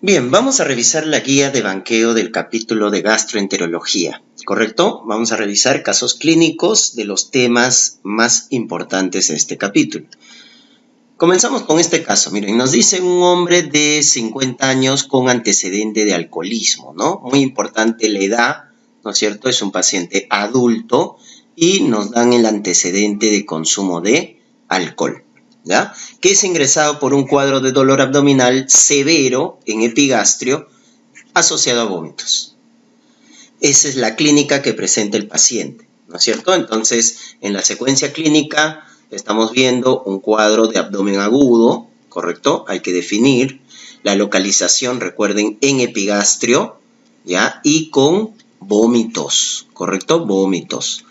Bien, vamos a revisar la guía de banqueo del capítulo de gastroenterología, ¿correcto? Vamos a revisar casos clínicos de los temas más importantes de este capítulo. Comenzamos con este caso. Miren, nos dice un hombre de 50 años con antecedente de alcoholismo, ¿no? Muy importante la edad, ¿no es cierto? Es un paciente adulto y nos dan el antecedente de consumo de alcohol, ¿ya? Que es ingresado por un cuadro de dolor abdominal severo en epigastrio asociado a vómitos. Esa es la clínica que presenta el paciente, ¿no es cierto? Entonces, en la secuencia clínica estamos viendo un cuadro de abdomen agudo, ¿correcto? Hay que definir la localización, recuerden, en epigastrio, ¿ya? Y con vómitos, ¿correcto? Vómitos.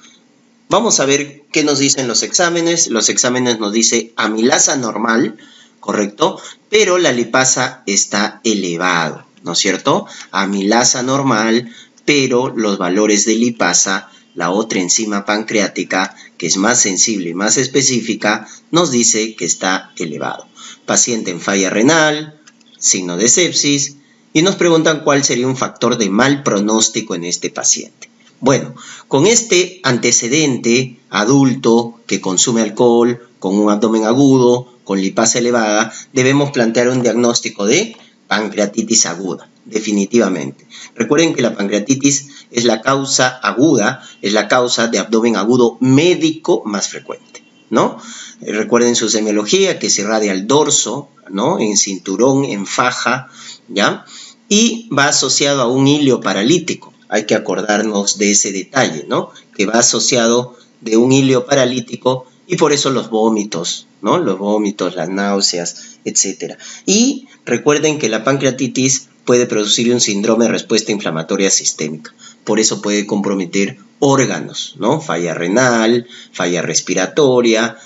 Vamos a ver qué nos dicen los exámenes. Los exámenes nos dicen amilasa normal, ¿correcto? Pero la lipasa está elevado, ¿no es cierto? Amilasa normal, pero los valores de lipasa, la otra enzima pancreática, que es más sensible y más específica, nos dice que está elevado. Paciente en falla renal, signo de sepsis, y nos preguntan cuál sería un factor de mal pronóstico en este paciente. Bueno, con este antecedente adulto que consume alcohol, con un abdomen agudo, con lipasa elevada, debemos plantear un diagnóstico de pancreatitis aguda, definitivamente. Recuerden que la pancreatitis es la causa aguda, es la causa de abdomen agudo médico más frecuente, ¿no? Recuerden su semiología, que se irradia al dorso, ¿no? En cinturón, en faja, ¿ya? Y va asociado a un hilio paralítico. Hay que acordarnos de ese detalle, ¿no? Que va asociado de un hilio paralítico y por eso los vómitos, ¿no? Los vómitos, las náuseas, etc. Y recuerden que la pancreatitis puede producir un síndrome de respuesta inflamatoria sistémica. Por eso puede comprometer órganos, ¿no? Falla renal, falla respiratoria,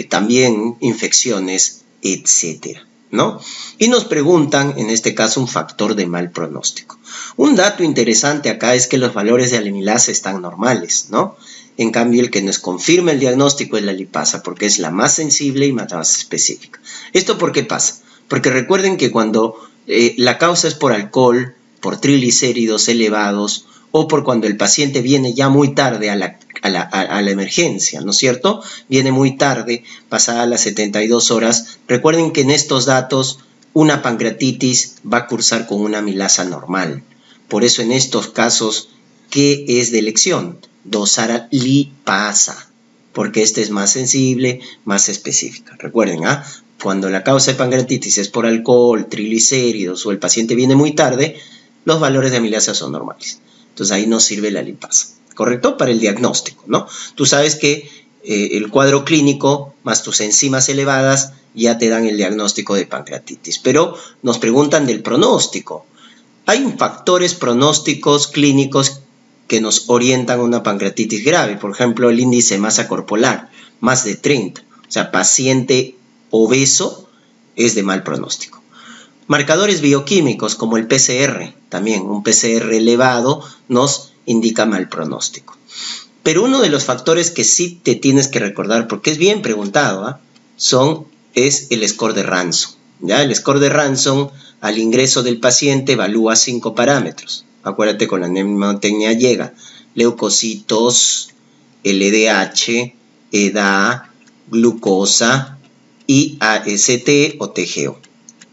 también infecciones, etc., ¿no? Y nos preguntan, en este caso, un factor de mal pronóstico. Un dato interesante acá es que los valores de amilasa están normales, ¿no? En cambio, el que nos confirma el diagnóstico es la lipasa, porque es la más sensible y más específica. ¿Esto por qué pasa? Porque recuerden que cuando la causa es por alcohol, por triglicéridos elevados, o por cuando el paciente viene ya muy tarde a la emergencia, ¿no es cierto? Viene muy tarde, pasadas las 72 horas. Recuerden que en estos datos una pancreatitis va a cursar con una amilasa normal. Por eso en estos casos, ¿qué es de elección? Dosar lipasa, porque esta es más sensible, más específica. Recuerden, cuando la causa de pancreatitis es por alcohol, triglicéridos o el paciente viene muy tarde, los valores de amilasa son normales. Entonces ahí nos sirve la lipasa, ¿correcto? Para el diagnóstico, ¿no? Tú sabes que el cuadro clínico más tus enzimas elevadas ya te dan el diagnóstico de pancreatitis. Pero nos preguntan del pronóstico. Hay factores pronósticos clínicos que nos orientan a una pancreatitis grave. Por ejemplo, el índice de masa corporal, más de 30. O sea, paciente obeso es de mal pronóstico. Marcadores bioquímicos como el PCR, también un PCR elevado nos indica mal pronóstico. Pero uno de los factores que sí te tienes que recordar, porque es bien preguntado, es el score de Ranson, ¿ya? El score de Ranson al ingreso del paciente evalúa 5 parámetros. Acuérdate, con la mnemotecnia llega leucocitos, LDH, edad, glucosa y AST o TGO.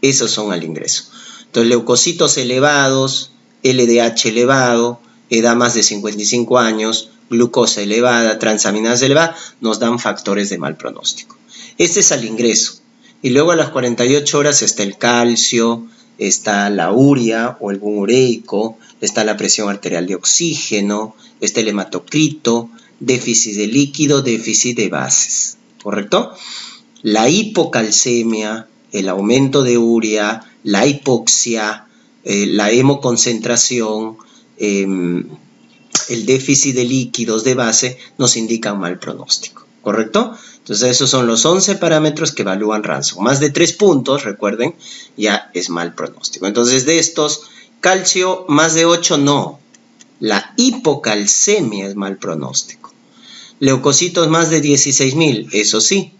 Esos son al ingreso. Entonces, leucocitos elevados, LDH elevado, edad más de 55 años, glucosa elevada, transaminasa elevada, nos dan factores de mal pronóstico. Este es al ingreso. Y luego a las 48 horas está el calcio, está la urea o el boom ureico, está la presión arterial de oxígeno, está el hematocrito, déficit de líquido, déficit de bases, ¿correcto? La hipocalcemia, el aumento de urea, la hipoxia, la hemoconcentración, el déficit de líquidos de base nos indican mal pronóstico, ¿correcto? Entonces esos son los 11 parámetros que evalúan Ranson. Más de 3 puntos, recuerden, ya es mal pronóstico. Entonces de estos, calcio más de 8 no. La hipocalcemia es mal pronóstico. Leucocitos más de 16.000, eso sí.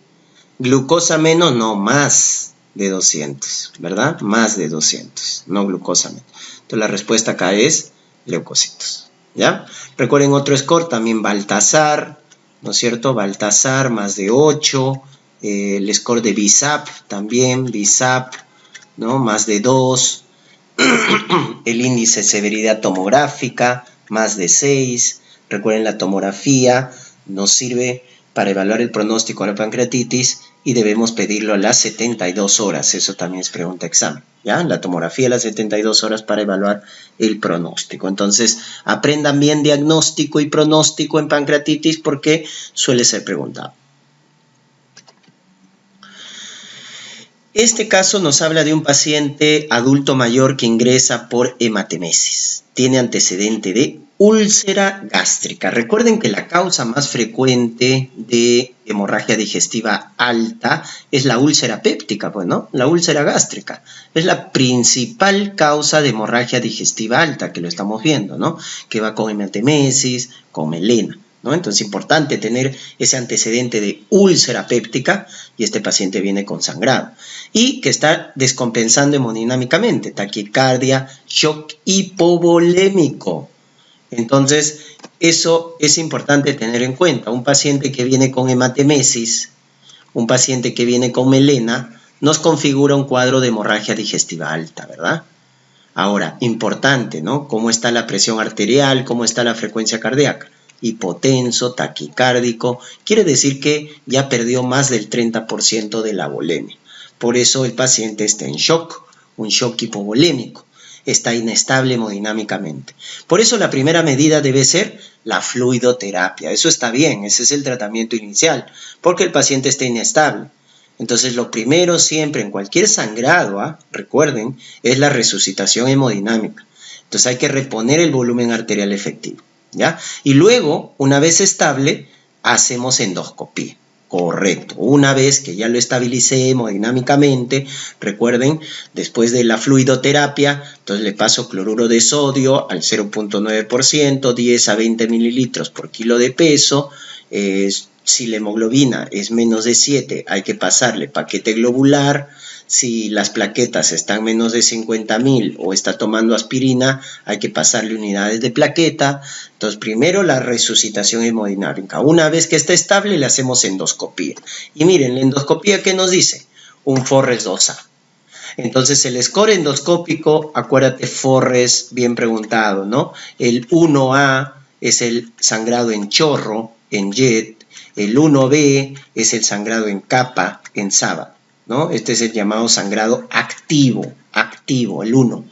Glucosa menos, no más. de 200, ¿verdad? Más de 200, no glucosamina. Entonces la respuesta acá es leucocitos, ¿ya? Recuerden otro score, también Baltasar, ¿no es cierto? Baltasar más de 8, el score de BISAP también, BISAP, ¿no? Más de 2, el índice de severidad tomográfica, más de 6. Recuerden, la tomografía nos sirve para evaluar el pronóstico de la pancreatitis y debemos pedirlo a las 72 horas. Eso también es pregunta examen, ¿ya? La tomografía a las 72 horas para evaluar el pronóstico. Entonces, aprendan bien diagnóstico y pronóstico en pancreatitis porque suele ser preguntado. Este caso nos habla de un paciente adulto mayor que ingresa por hematemesis. Tiene antecedente de úlcera gástrica. Recuerden que la causa más frecuente de hemorragia digestiva alta es la úlcera péptica, pues, ¿no? La úlcera gástrica. Es la principal causa de hemorragia digestiva alta, que lo estamos viendo, ¿no? Que va con hematemesis, con melena, ¿no? Entonces es importante tener ese antecedente de úlcera péptica y este paciente viene con sangrado y que está descompensando hemodinámicamente, taquicardia, shock hipovolémico. Entonces eso es importante tener en cuenta. Un paciente que viene con hematemesis, un paciente que viene con melena, nos configura un cuadro de hemorragia digestiva alta, ¿verdad? Ahora, importante, ¿no? ¿Cómo está la presión arterial? ¿Cómo está la frecuencia cardíaca? Hipotenso, taquicárdico, quiere decir que ya perdió más del 30% de la volemia. Por eso el paciente está en shock, un shock hipovolémico, está inestable hemodinámicamente. Por eso la primera medida debe ser la fluidoterapia. Eso está bien, ese es el tratamiento inicial, porque el paciente está inestable. Entonces lo primero siempre en cualquier sangrado, recuerden, es la resucitación hemodinámica. Entonces hay que reponer el volumen arterial efectivo, ¿ya? Y luego, una vez estable, hacemos endoscopía. Correcto. Una vez que ya lo estabilicé hemodinámicamente, recuerden, después de la fluidoterapia, entonces le paso cloruro de sodio al 0.9%, 10 a 20 mililitros por kilo de peso. Si la hemoglobina es menos de 7, hay que pasarle paquete globular. Si las plaquetas están menos de 50.000 o está tomando aspirina, hay que pasarle unidades de plaqueta. Entonces, primero la resucitación hemodinámica. Una vez que está estable, le hacemos endoscopía. Y miren, la endoscopía, ¿qué nos dice? Un Forres 2A. Entonces, el score endoscópico, acuérdate, Forres, bien preguntado, ¿no? El 1A es el sangrado en chorro, en jet. El 1B es el sangrado en capa, en sábado, ¿no? Este es el llamado sangrado activo, el 1.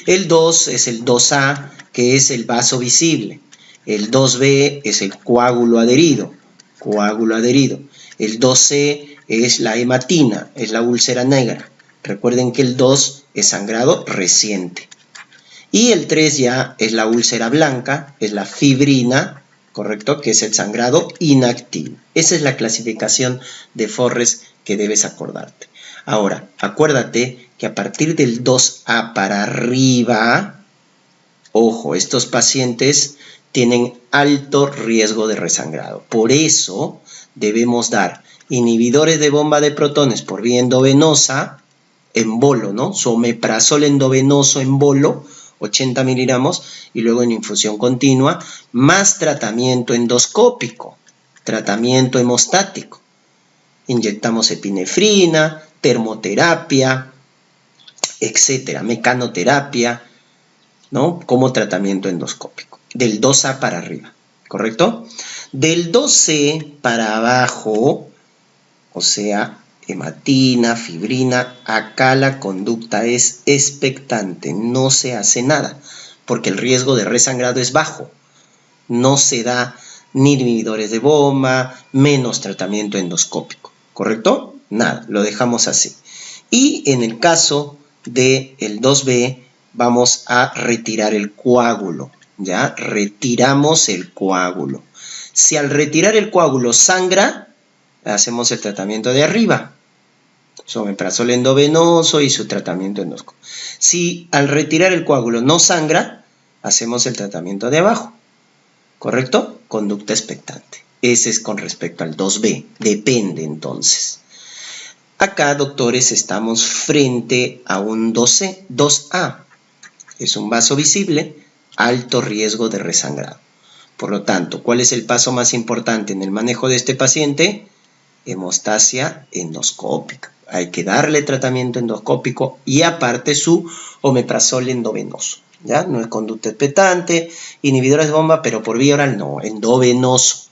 El 2 es el 2A, que es el vaso visible. El 2B es el coágulo adherido. El 2C es la hematina, es la úlcera negra. Recuerden que el 2 es sangrado reciente. Y el 3 ya es la úlcera blanca, es la fibrina, ¿correcto? Que es el sangrado inactivo. Esa es la clasificación de Forres que debes acordarte. Ahora, acuérdate que a partir del 2A para arriba, ojo, estos pacientes tienen alto riesgo de resangrado. Por eso debemos dar inhibidores de bomba de protones por vía endovenosa, en bolo, ¿no? Omeprazol endovenoso en bolo, 80 miligramos, y luego en infusión continua, más tratamiento endoscópico, tratamiento hemostático. Inyectamos epinefrina, termoterapia, etcétera, mecanoterapia, ¿no? Como tratamiento endoscópico, del 2A para arriba, ¿correcto? Del 2C para abajo, o sea, hematina, fibrina, acá la conducta es expectante, no se hace nada, porque el riesgo de resangrado es bajo. No se da ni inhibidores de bomba, menos tratamiento endoscópico, ¿correcto? Nada, lo dejamos así. Y en el caso del 2B, vamos a retirar el coágulo, ¿ya? Retiramos el coágulo. Si al retirar el coágulo sangra, hacemos el tratamiento de arriba, omeprazol endovenoso y su tratamiento endoscópico. Si al retirar el coágulo no sangra, hacemos el tratamiento de abajo, ¿correcto? Conducta expectante. Ese es con respecto al 2B, depende entonces. Acá, doctores, estamos frente a un 2A. Es un vaso visible, alto riesgo de resangrado. Por lo tanto, ¿cuál es el paso más importante en el manejo de este paciente? Hemostasia endoscópica. Hay que darle tratamiento endoscópico y aparte su omeprazol endovenoso. ¿Ya? No es conducta expectante, inhibidores de bomba, pero por vía oral no, endovenoso,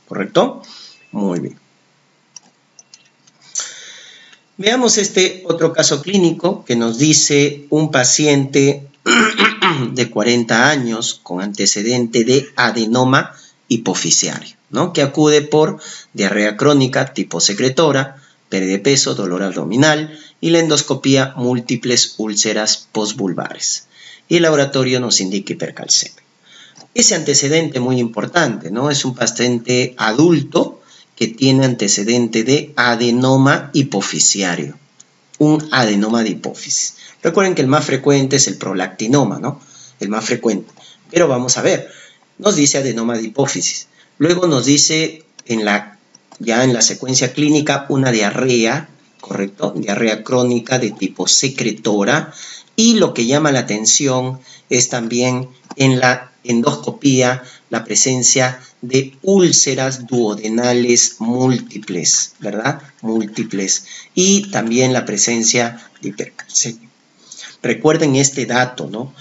¿correcto? Muy bien. Veamos este otro caso clínico que nos dice un paciente de 40 años con antecedente de adenoma hipofisiario, ¿no? Que acude por diarrea crónica tipo secretora, pérdida de peso, dolor abdominal y la endoscopía múltiples úlceras postvulvares. Y el laboratorio nos indica hipercalcemia. Ese antecedente muy importante, ¿no? Es un paciente adulto que tiene antecedente de adenoma hipofisiario, un adenoma de hipófisis. Recuerden que el más frecuente es el prolactinoma, ¿no? El más frecuente. Pero vamos a ver, nos dice adenoma de hipófisis. Luego nos dice ya en la secuencia clínica una diarrea, ¿correcto? Diarrea crónica de tipo secretora. Y lo que llama la atención es también en la endoscopía la presencia de úlceras duodenales múltiples, ¿verdad? Múltiples. Y también la presencia de hipercalcemia. Recuerden este dato, ¿no?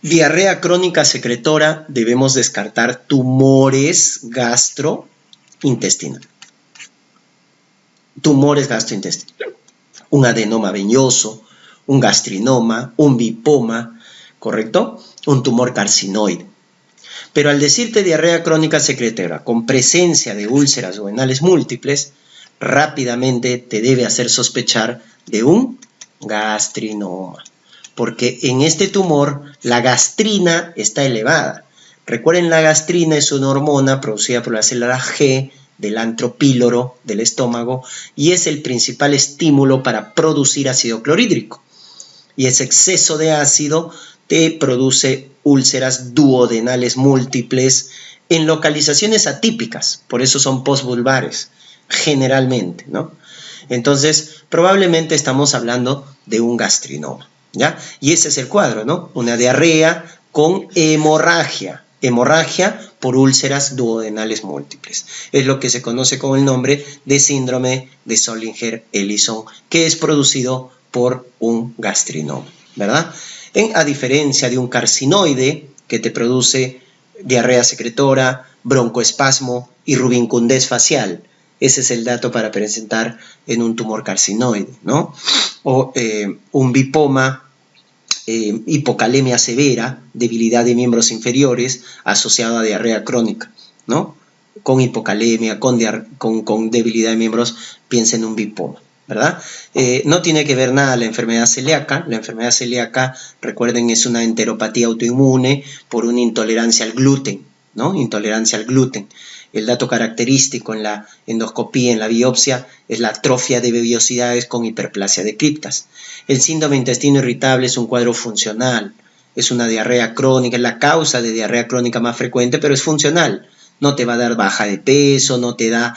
Diarrea crónica secretora, debemos descartar tumores gastrointestinales. Tumores gastrointestinales. Un adenoma veñoso, un gastrinoma, un bipoma, ¿correcto? Un tumor carcinoide. Pero al decirte diarrea crónica secretora con presencia de úlceras duodenales múltiples, rápidamente te debe hacer sospechar de un gastrinoma. Porque en este tumor la gastrina está elevada. Recuerden, la gastrina es una hormona producida por la célula G del antro píloro del estómago y es el principal estímulo para producir ácido clorhídrico. Y ese exceso de ácido te produce úlceras duodenales múltiples en localizaciones atípicas, por eso son postvulvares, generalmente, ¿no? Entonces, probablemente estamos hablando de un gastrinoma, ¿ya? Y ese es el cuadro, ¿no? Una diarrea con hemorragia por úlceras duodenales múltiples. Es lo que se conoce con el nombre de síndrome de Zollinger-Ellison, que es producido por un gastrinoma, ¿verdad? A diferencia de un carcinoide que te produce diarrea secretora, broncoespasmo y rubincundez facial. Ese es el dato para presentar en un tumor carcinoide, ¿no? O un bipoma, hipocalemia severa, debilidad de miembros inferiores asociada a diarrea crónica, ¿no? Con hipocalemia, con debilidad de miembros, piensa en un bipoma, ¿verdad? No tiene que ver nada la enfermedad celíaca. La enfermedad celíaca, recuerden, es una enteropatía autoinmune por una intolerancia al gluten, ¿no? Intolerancia al gluten. El dato característico en la endoscopía, en la biopsia, es la atrofia de vellosidades con hiperplasia de criptas. El síndrome de intestino irritable es un cuadro funcional, es una diarrea crónica, es la causa de diarrea crónica más frecuente, pero es funcional. No te va a dar baja de peso, no te da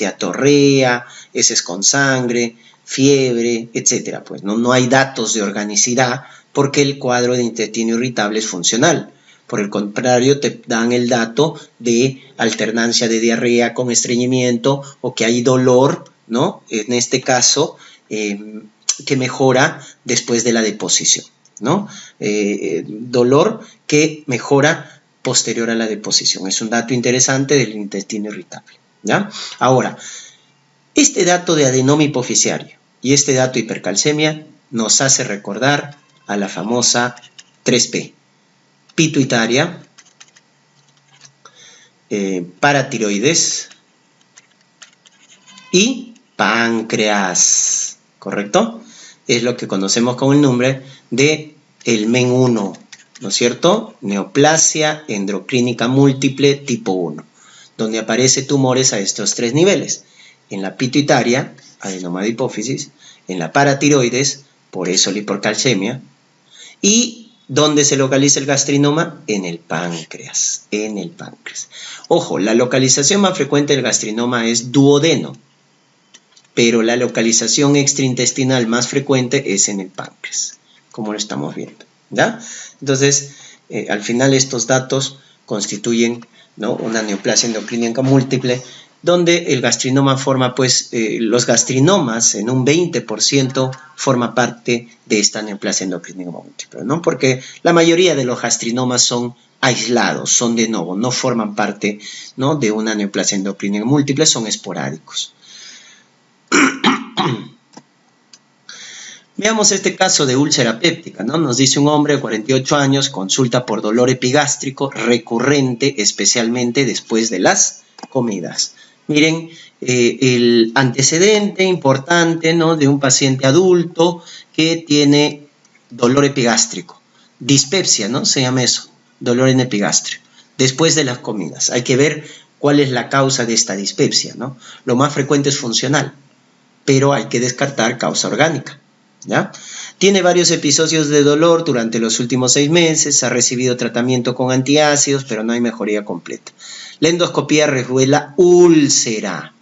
atorrea, heces con sangre, fiebre, etc. Pues no hay datos de organicidad porque el cuadro de intestino irritable es funcional. Por el contrario, te dan el dato de alternancia de diarrea con estreñimiento o que hay dolor, ¿no? En este caso, que mejora después de la deposición, ¿no? Dolor que mejora posterior a la deposición. Es un dato interesante del intestino irritable, ¿ya? Ahora, este dato de adenoma hipofisiario y este dato de hipercalcemia nos hace recordar a la famosa 3P. Pituitaria, paratiroides y páncreas, ¿correcto? Es lo que conocemos con el nombre de el MEN1, ¿no es cierto? Neoplasia endocrínica múltiple tipo 1, donde aparece tumores a estos tres niveles. En la pituitaria, adenoma de hipófisis, en la paratiroides, por eso la hipercalcemia, y ¿dónde se localiza el gastrinoma? En el páncreas, en el páncreas. Ojo, la localización más frecuente del gastrinoma es duodeno. pero la localización extraintestinal más frecuente es en el páncreas, como lo estamos viendo, ¿ya? Entonces, al final estos datos constituyen, ¿no?, una neoplasia endocrínica múltiple, donde el gastrinoma forma, pues, los gastrinomas en un 20% forma parte de esta neoplasia endocrínica múltiple, ¿no? Porque la mayoría de los gastrinomas son aislados, son de novo, no forman parte, ¿no?, de una neoplasia endocrínica múltiple, son esporádicos. Veamos este caso de úlcera péptica, ¿no? Nos dice un hombre de 48 años, consulta por dolor epigástrico recurrente, especialmente después de las comidas. Miren, el antecedente importante, ¿no?, de un paciente adulto que tiene dolor epigástrico. Dispepsia, ¿no? Se llama eso, dolor en epigastrio. Después de las comidas. Hay que ver cuál es la causa de esta dispepsia, ¿no? Lo más frecuente es funcional, pero hay que descartar causa orgánica, ¿ya? Tiene varios episodios de dolor durante los últimos 6 meses, ha recibido tratamiento con antiácidos, pero no hay mejoría completa. La endoscopía revela úlcera,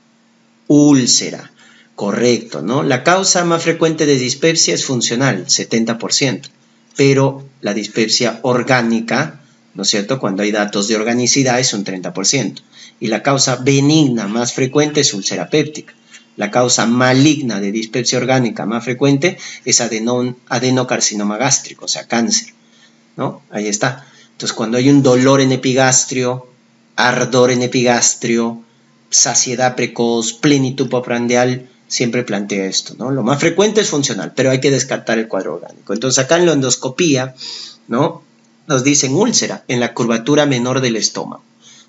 correcto, ¿no? La causa más frecuente de dispepsia es funcional, 70%, pero la dispepsia orgánica, ¿no es cierto?, cuando hay datos de organicidad es un 30%, y la causa benigna más frecuente es úlcera péptica. La causa maligna de dispepsia orgánica más frecuente es adenocarcinoma gástrico, o sea, cáncer, ¿no? Ahí está. Entonces, cuando hay un dolor en epigastrio, ardor en epigastrio, saciedad precoz, plenitud postprandial, siempre plantea esto, ¿no? Lo más frecuente es funcional, pero hay que descartar el cuadro orgánico. Entonces, acá en la endoscopía, ¿no?, nos dicen úlcera en la curvatura menor del estómago,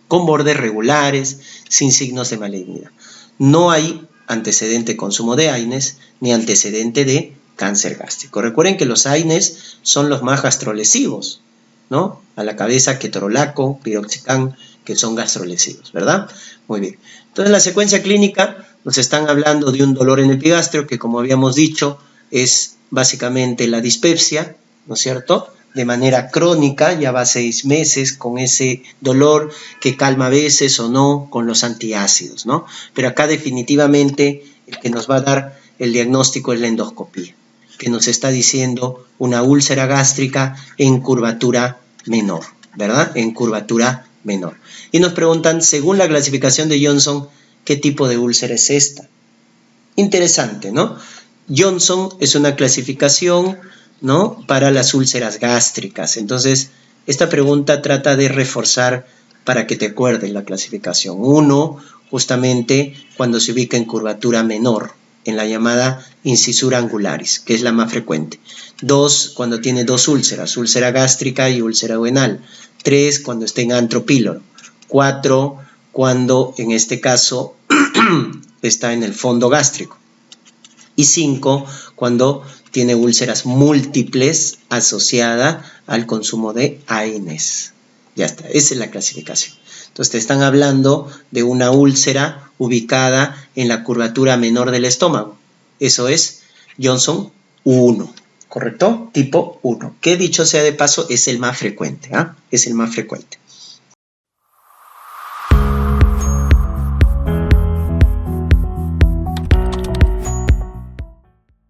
con bordes regulares, sin signos de malignidad. No hay antecedente de consumo de AINES ni antecedente de cáncer gástrico. Recuerden que los AINES son los más gastrolesivos, ¿no? A la cabeza ketorolaco, piroxicam, que son gastrolesivos, ¿verdad? Muy bien. Entonces, en la secuencia clínica nos están hablando de un dolor en el epigastrio que, como habíamos dicho, es básicamente la dispepsia, ¿no es cierto?, de manera crónica, ya va 6 meses con ese dolor que calma a veces o no con los antiácidos, ¿no? Pero acá definitivamente el que nos va a dar el diagnóstico es la endoscopía, que nos está diciendo una úlcera gástrica en curvatura menor, ¿verdad? En curvatura menor. Y nos preguntan, según la clasificación de Johnson, ¿qué tipo de úlcera es esta? Interesante, ¿no? Johnson es una clasificación, ¿no?, para las úlceras gástricas. Entonces, esta pregunta trata de reforzar para que te acuerdes la clasificación. 1, justamente cuando se ubica en curvatura menor, en la llamada incisura angularis, que es la más frecuente. 2, cuando tiene 2 úlceras, úlcera gástrica y úlcera duodenal. 3, cuando está en antro píloro. 4, cuando en este caso está en el fondo gástrico. Y 5, cuando tiene úlceras múltiples asociadas al consumo de AINES. Ya está, esa es la clasificación. Entonces te están hablando de una úlcera ubicada en la curvatura menor del estómago. Eso es Johnson 1, ¿correcto? Tipo 1, que dicho sea de paso es el más frecuente, ¿ah? Es el más frecuente.